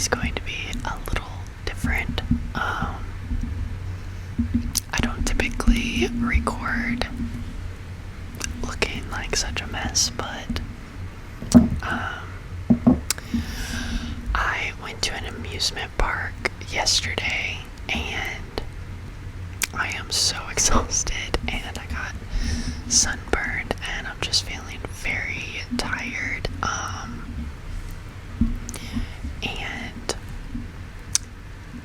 is going to be a little different. I don't typically record looking like such a mess, but I went to an amusement park yesterday and I am so exhausted and I got sunburned and I'm just feeling very tired. And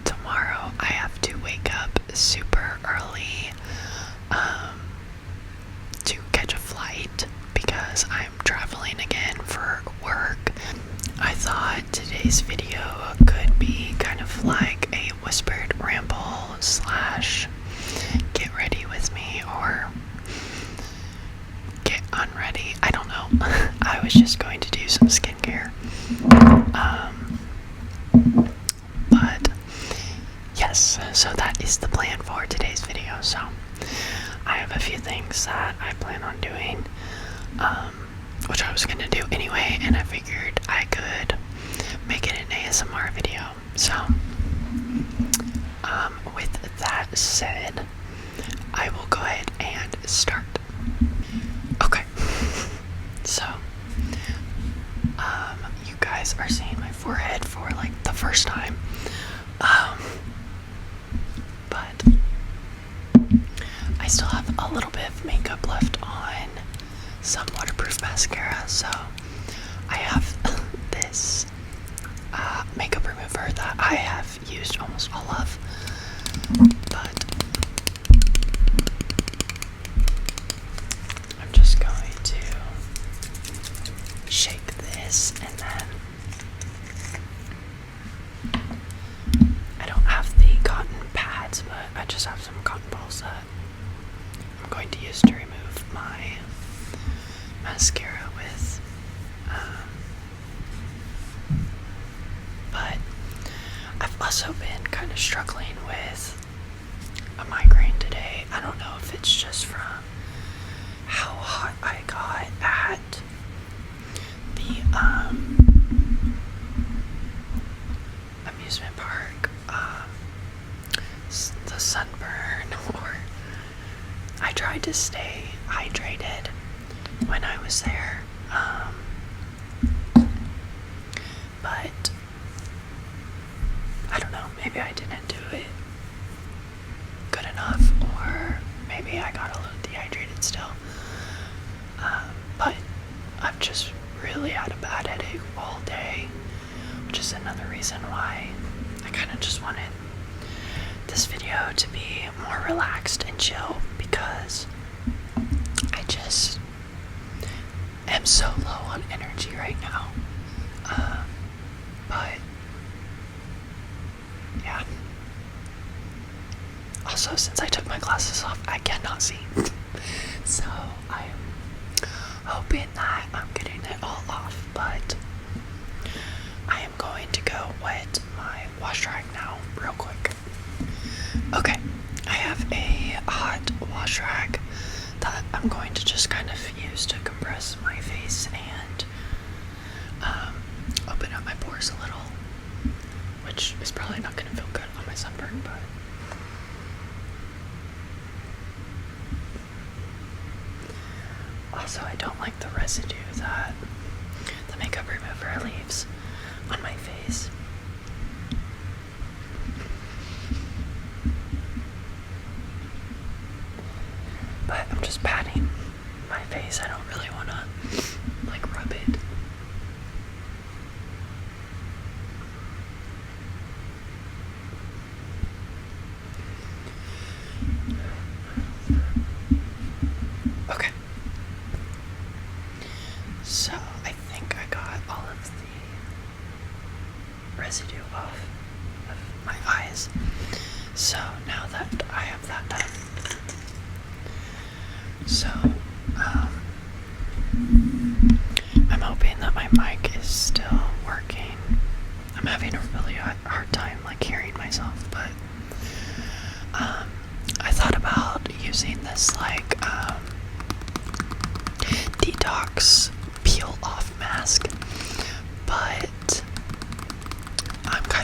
tomorrow I have to wake up super early to catch a flight because I'm traveling again for work. I thought today's video could be kind of like a whispered ramble slash get ready with me or get unready. I don't know. I was just going to do some skincare. But yes, so that is the plan for today's video. So I have a few things that I plan on doing, which I was going to do anyway, and I figured I could make it an ASMR video. So with that said, I will go ahead and start. Okay, so you guys are seeing my forehead for like the first time, but I still have a little bit of makeup left on some waterproof mascara, so I have this makeup remover that I have used almost all of, but I'm just going to shake this, and then I don't have the cotton pads, but I just have some cotton balls that I'm going to use to remove my mascara with. But I've also been kind of struggling with a migraine today. I don't know if it's just from how hot I got at the amusement park, the sunburn, or I tried to stay hydrated when I was there, but I don't know, maybe I didn't do it good enough, or maybe I got a little dehydrated still, but I've just really had a bad headache all day, which is another reason why I kind of just wanted this video to be more relaxed and chill, because I just am so low on energy right now. But yeah. Also, since I took my glasses off, I cannot see. So I am hoping that I'm getting it all off, but I am going to go wet my wash rag now real quick. Okay, I have a hot wash rag that I'm going to just kind of use to compress my face and open up my pores a little, which is probably not going to feel good on my sunburn, but also I don't like the residue that the makeup remover leaves on my face. But I'm just patting my face. I don't really want to like rub it. Okay. So I think I got all of the residue off of my eyes. So now that I have that done, so I'm hoping that my mic is still working. I'm having a really hard time like hearing myself, but I thought about using this like detox peel off mask, but I'm kind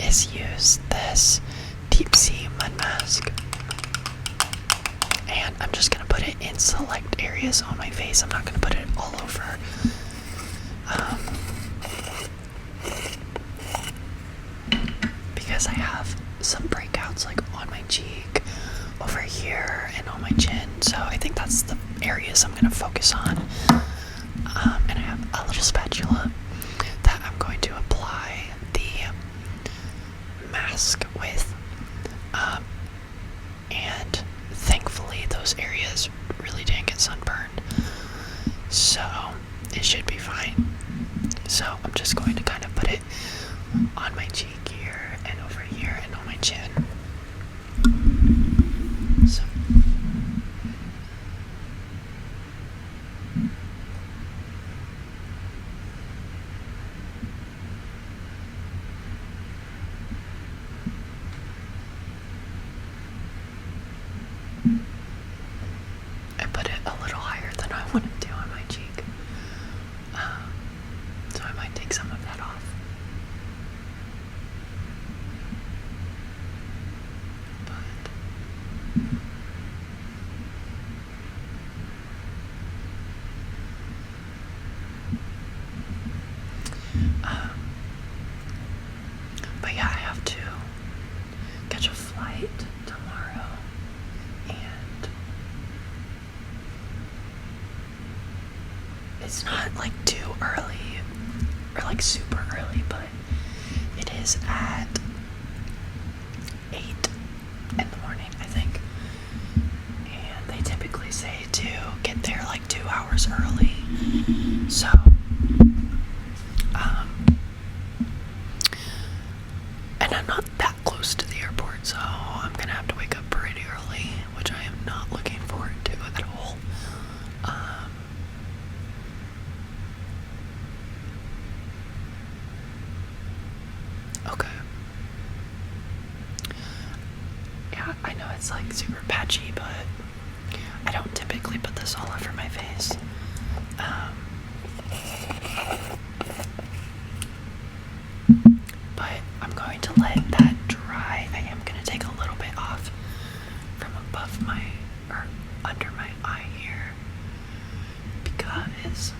is use this deep sea mud mask. And I'm just gonna put it in select areas on my face. I'm not gonna put it all over. Because I have some breakouts like on my cheek, over here, and on my chin. So I think that's the areas I'm gonna focus on. And I have a little spatula that I'm going to apply the mask with. And thankfully those areas really didn't get sunburned, so it should be fine. So I'm just going to kind of put it on my cheek here and over here and on my chin. So I put it a little higher than I wanted to on my cheek, so I might take some of that off. But yeah, I have to catch a flight tomorrow, and it's not like too early or like super early, but it is at 8 in the morning, I think. And they typically say to get there like 2 hours early. So and I'm not that close to the airport, so I'm gonna have to wake up pretty early, which I am not looking forward to at all. Okay. Yeah, I know it's like super patchy, but I don't typically put this all over my face. But I'm going to let that dry. I am going to take a little bit off from above my, or under my eye here, because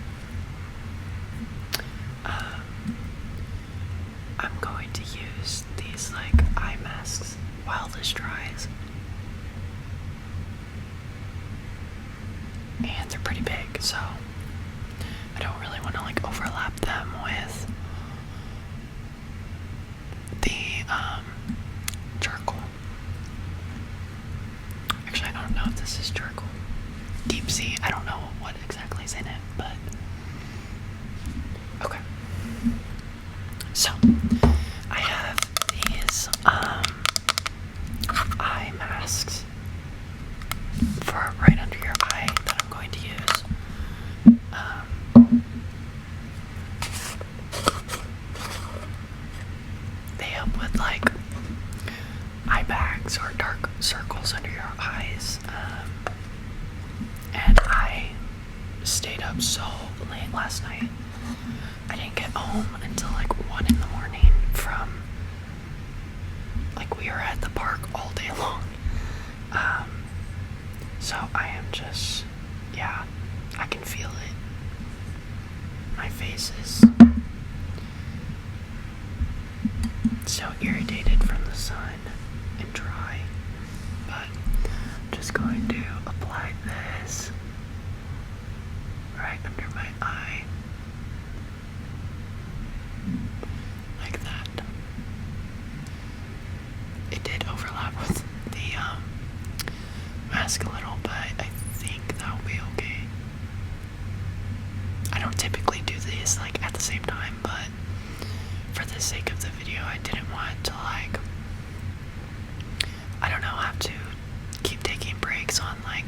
I'm going to use these like eye masks while this dries. And they're pretty big, so I don't really want to like overlap them with the charcoal. Actually, I don't know if this is charcoal. Deep sea, I don't know what exactly is in it, but okay. So I have these eye masks for right under your eye that I'm going to use. They help with like eye bags or dark circles under your eyes. And I stayed up so late last night. I didn't get home until like 1 in the morning from, like, we were at the park all day long. So I am just, yeah, I can feel it. My face is so irritated from the sun and dry, but I'm just going to apply this right under my eye, like that. It did overlap with the mask a little, but I think that'll be okay. I don't typically do these like at the same time, but for the sake of the video, I didn't want to like, I don't know, have to keep taking breaks on like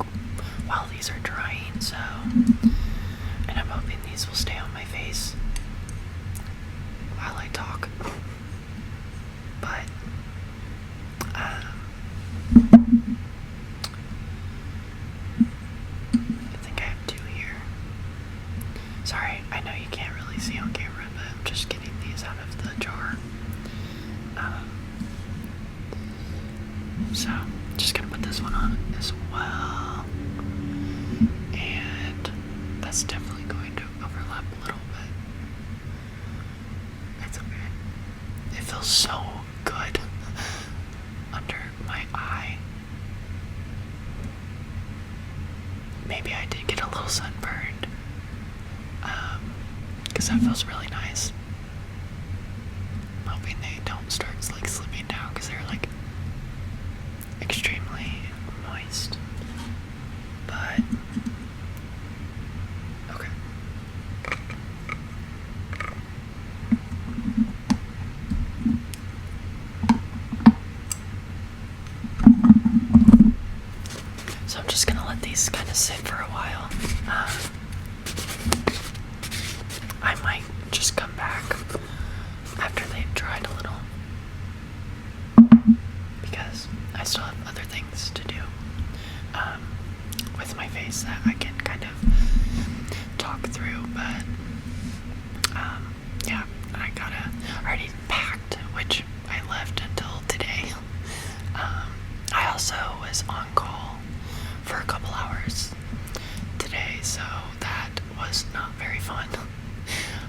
while So just gonna put this one on as well. And that's definitely going to overlap a little bit. It's okay. It feels so good under my eye. Maybe I did get a little sunburned. Because that feels really nice. I'm hoping they don't start like slipping down because they're like extremely moist. But okay. So I'm just gonna let these kind of sit for a while. I might just come back after they've dried a little, because I still have other things to do with my face that I can kind of talk through. But yeah, I already packed, which I left until today. I also was on call for a couple hours today, so that was not very fun.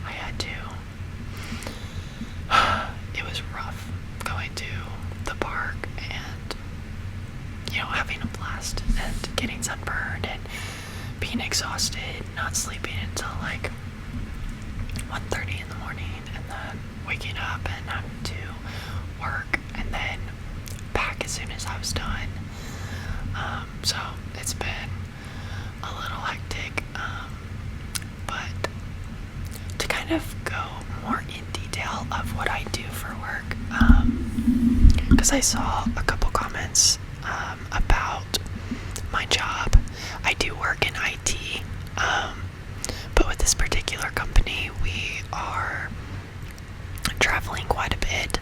I had to, it was rough going to the park and, having a blast and getting sunburned and being exhausted, not sleeping until like 1:30 in the morning, and then waking up and having to work and then back as soon as I was done. So it's been a little hectic, but to kind of go more in detail of what I do for work, because I saw a couple comments about my job. I do work in IT, but with this particular company, we are traveling quite a bit.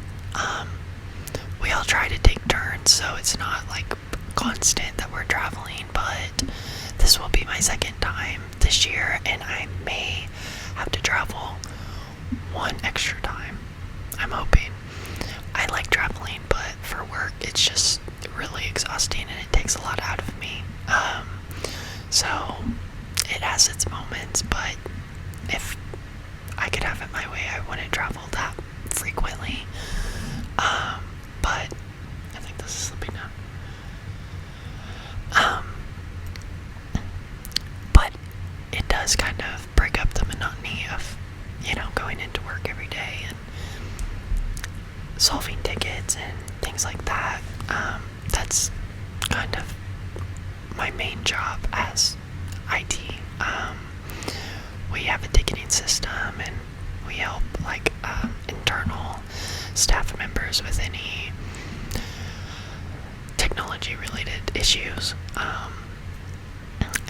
We all try to take turns, so it's not like constant that we're traveling, but this will be my second time this year, and I may have to travel one extra time. I'm hoping. I like traveling, but for work it's just really exhausting and it takes a lot out of me. So it has its moments, but if I could have it my way, I wouldn't travel that frequently. But I think this is slipping down. But it does kind of break up the monotony of, going into work every day and solving tickets and things like that. That's kind of my main job as IT. We have a ticketing system, and we help internal staff members with any technology related issues.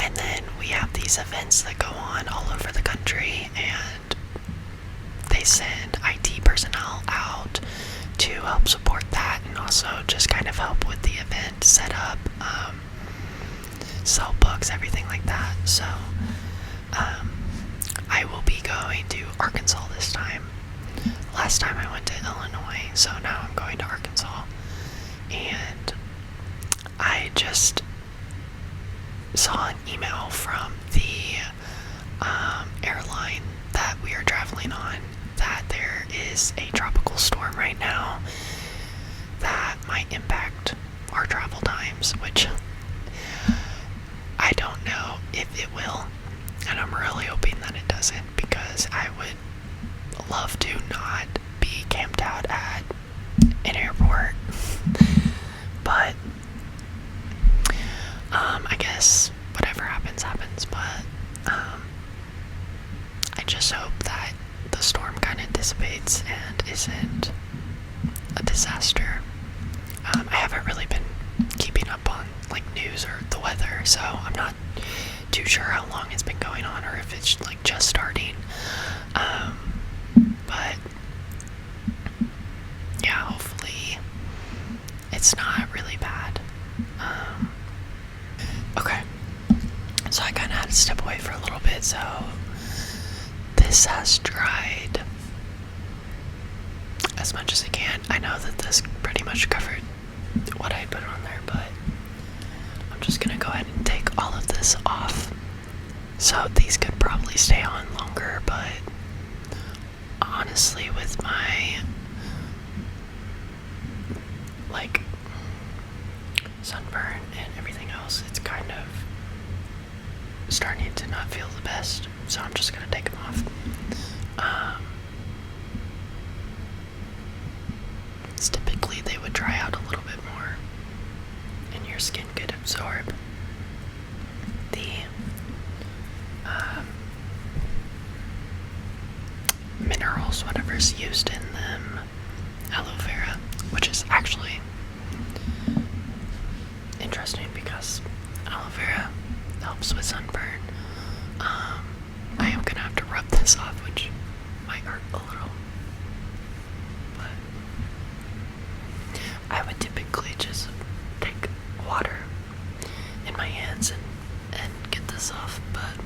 And then we have these events that go on all over the country, and they send IT personnel out to help support that, and also just kind of help with the event setup, sell books, everything like that. So I will be going to Arkansas this time. Last time I went to Illinois, so now I'm going to Arkansas. And I just saw an email from the airline that we are traveling on that there is a tropical storm right now that might impact our travel times, which I don't know if it will, and I'm really hoping that it doesn't, because I would love to not be camped out at an airport. But I guess whatever happens, but I just hope that the storm kind of dissipates and isn't a disaster. I haven't really been keeping up on news or the weather, so I'm not too sure how long it's been going on or if it's just starting. But yeah, hopefully it's not really bad. Okay, so I kind of had to step away for a little bit, so this has dried as much as it can. I know that this pretty much covered what I put on there, but I'm just gonna go ahead and take all of this off. So these could probably stay on longer, but honestly, with my like sunburn and everything else, it's kind of starting to not feel the best. So I'm just gonna take them off. Typically they would dry out a little bit more, and your skin could absorb the minerals, whatever's used in them, aloe vera, which is actually interesting because aloe vera helps with sunburn. I am gonna have to rub this off, which might hurt a little, but I would typically just take water in my hands and get this off, but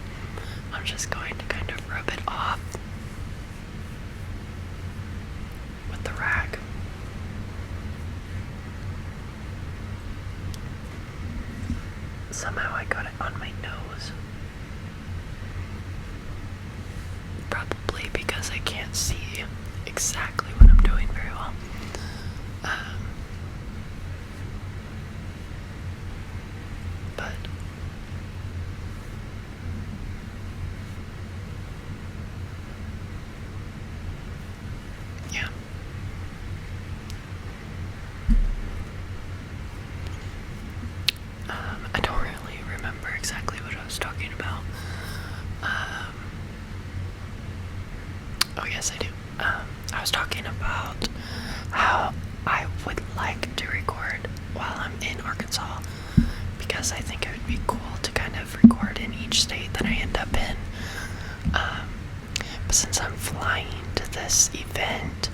I'm just going to kind of rub it off with the rag. Somehow I got it on my nose. Probably because I can't see exactly what I'm doing very well. But yeah. I don't really remember exactly what I was talking about. Oh yes, I do. I was talking about how I would like to record while I'm in Arkansas, because I think it would be cool to kind of record in each state that I end up in. But since I'm flying to this event,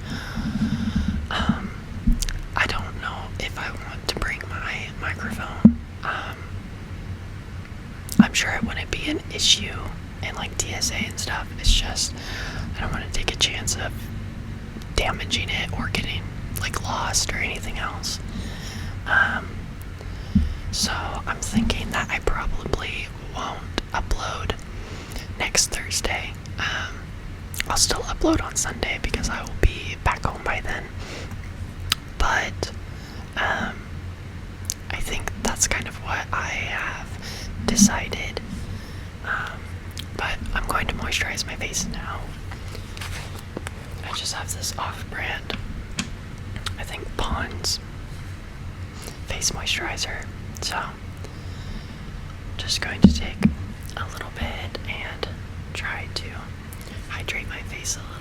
I don't know if I want to bring my microphone. I'm sure it wouldn't be an issue in like TSA and stuff. It's just I don't want to take a chance of damaging it or getting like lost or anything else. So I'm thinking that I probably won't upload next Thursday. I'll still upload on Sunday because I will be back home by then. But I think that's kind of what I have decided. But I'm going to moisturize my face now. I just have this off-brand, I think Pond's face moisturizer. So just going to take a little bit and try to hydrate my face a little.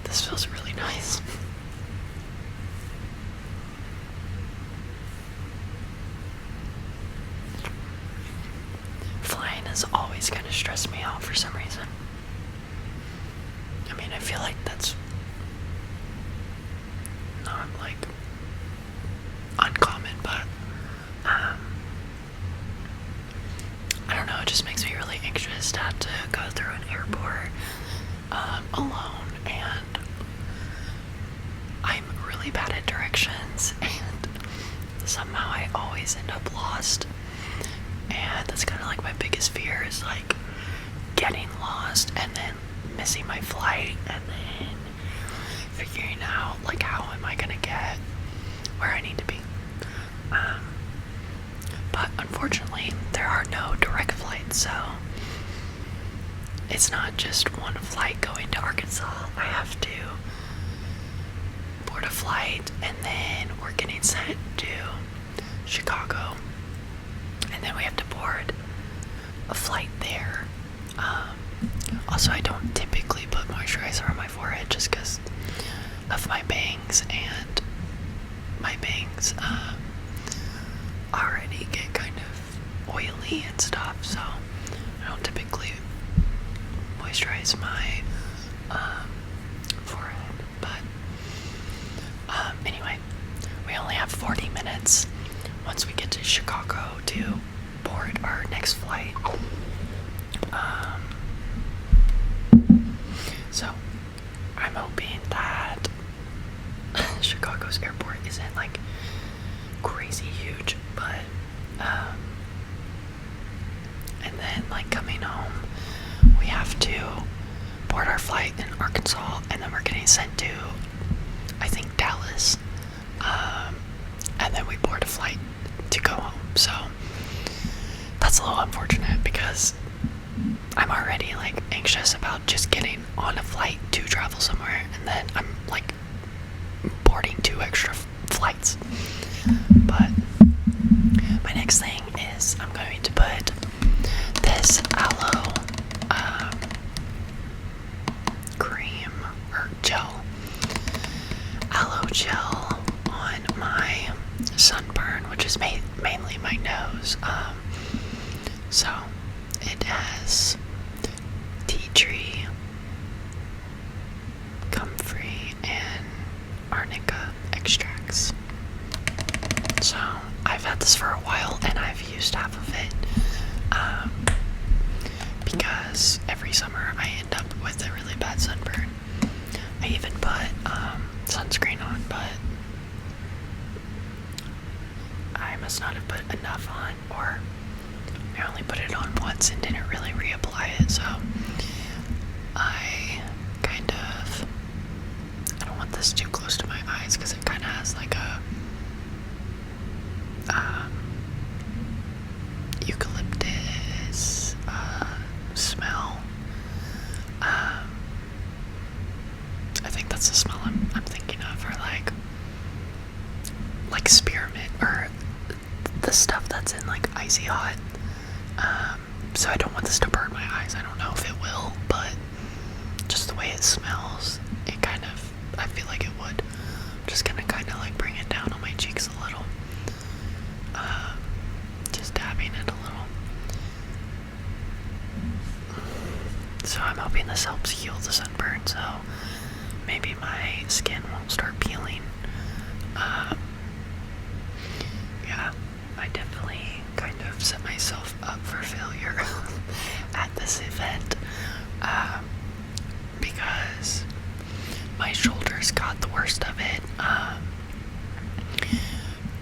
This feels really nice. Flying has always kind of stressed me out for some reason. I mean, I feel like that's not like uncommon, but I don't know, it just makes me really anxious to have to go through an airport alone, and I'm really bad at directions, and somehow I always end up lost. And that's kind of like my biggest fear, is like getting lost and then missing my flight and then figuring out like how am I gonna get where I need to be. But unfortunately there are no direct flights, so it's not just one flight going to Arkansas. I have to board a flight and then we're getting sent to Chicago, and then we have to board a flight there. Also, I don't typically put moisturizer on my forehead just because of my bangs, and my bangs already get kind of oily and stuff, so I don't typically moisturize my forehead. But anyway, we only have 40 minutes once we get to Chicago to board our next flight. then like coming home, we have to board our flight in Arkansas, and then we're getting sent to, I think, Dallas, and then we board a flight to go home. So that's a little unfortunate because I'm already like anxious about just getting on a flight to travel somewhere, and then I'm like boarding 2 extra flights. But my next thing is I'm going to put this aloe cream or aloe gel on my sunburn, which is mainly my nose. So it has tea tree, comfrey, and arnica extracts. So I've had this for a while, and I've used half of it because every summer I end up with a really bad sunburn. I even put sunscreen on, but I must not have put enough on, or I only put it on once and didn't really reapply it. So I don't want this too close to my eyes because it kind of has like a eucalyptus smell. I think that's the smell I'm thinking of, or like spearmint, or the stuff that's in like icy hot. So I don't want this to burn my eyes. I don't know if it will, but just the way it smells, I feel like it would. I'm just gonna kind of like bring it down on my cheeks a little. Just dabbing it a little. So I'm hoping this helps heal the sunburn, so maybe my skin won't start peeling. Yeah, I definitely kind of set myself up for failure at this event, because my shoulders got the worst of it,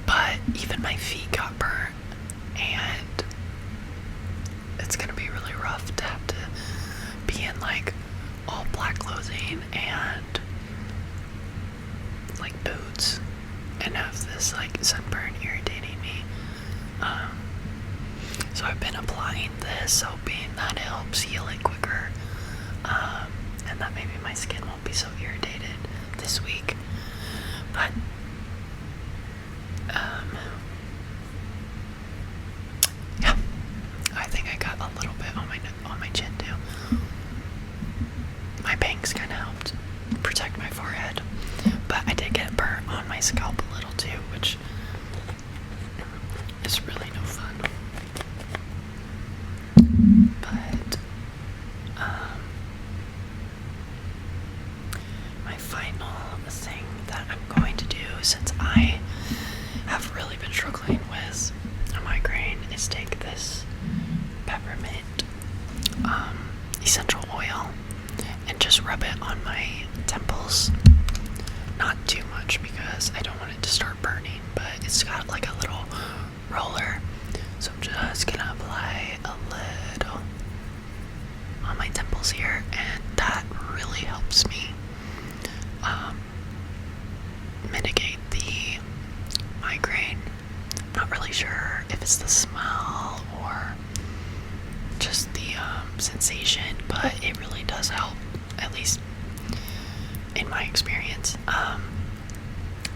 but even my feet got burnt, and it's gonna be really rough to have to be in like all black clothing and like boots and have this like sunburn irritating me. So I've been applying this, hoping that it helps heal it quicker, and that maybe my skin won't be so irritated this week. But yeah, I think I got a little bit on my chin too. My bangs kind of helped protect my forehead, but I did get burnt on my scalp a little too, which is really no fun. But my final thing that I'm going to do, since I have really been struggling with a migraine, is take this peppermint essential oil and just rub it on my temples. Not too much because I don't want it to start burning, but it's got like a little roller, so I'm just gonna apply a little on my temples here, and that really helps me mitigate the migraine. Not really sure if it's the smell or just the sensation, but it really does help, at least in my experience.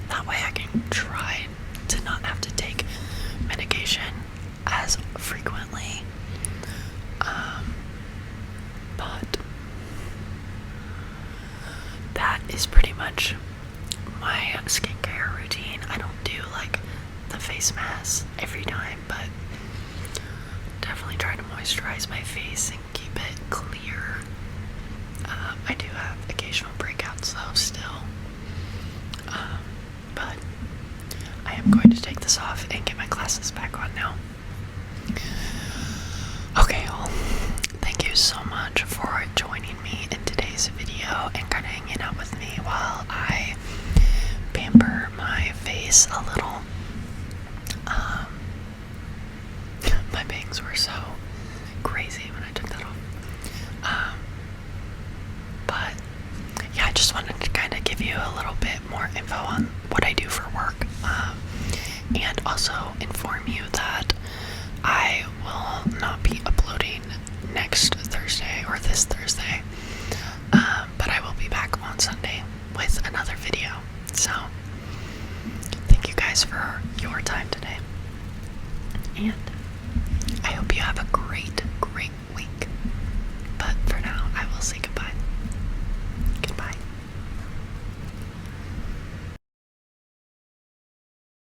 That way I can try to not have to take medication as frequently. But that is pretty much my skincare routine. I don't do like the face mask every time, but definitely try to moisturize my face and keep it clear. I do have occasional breakouts though still, but I am going to take this off and get my glasses back on now. Okay, well, thank you so much for joining me in today's video and kind of hanging out with me while I pamper my face a little. My bangs were so crazy info on what I do for work, and also inform you that I will not be uploading next Thursday or this Thursday, but I will be back on Sunday with another video. So thank you guys for your time today, and I hope you have a great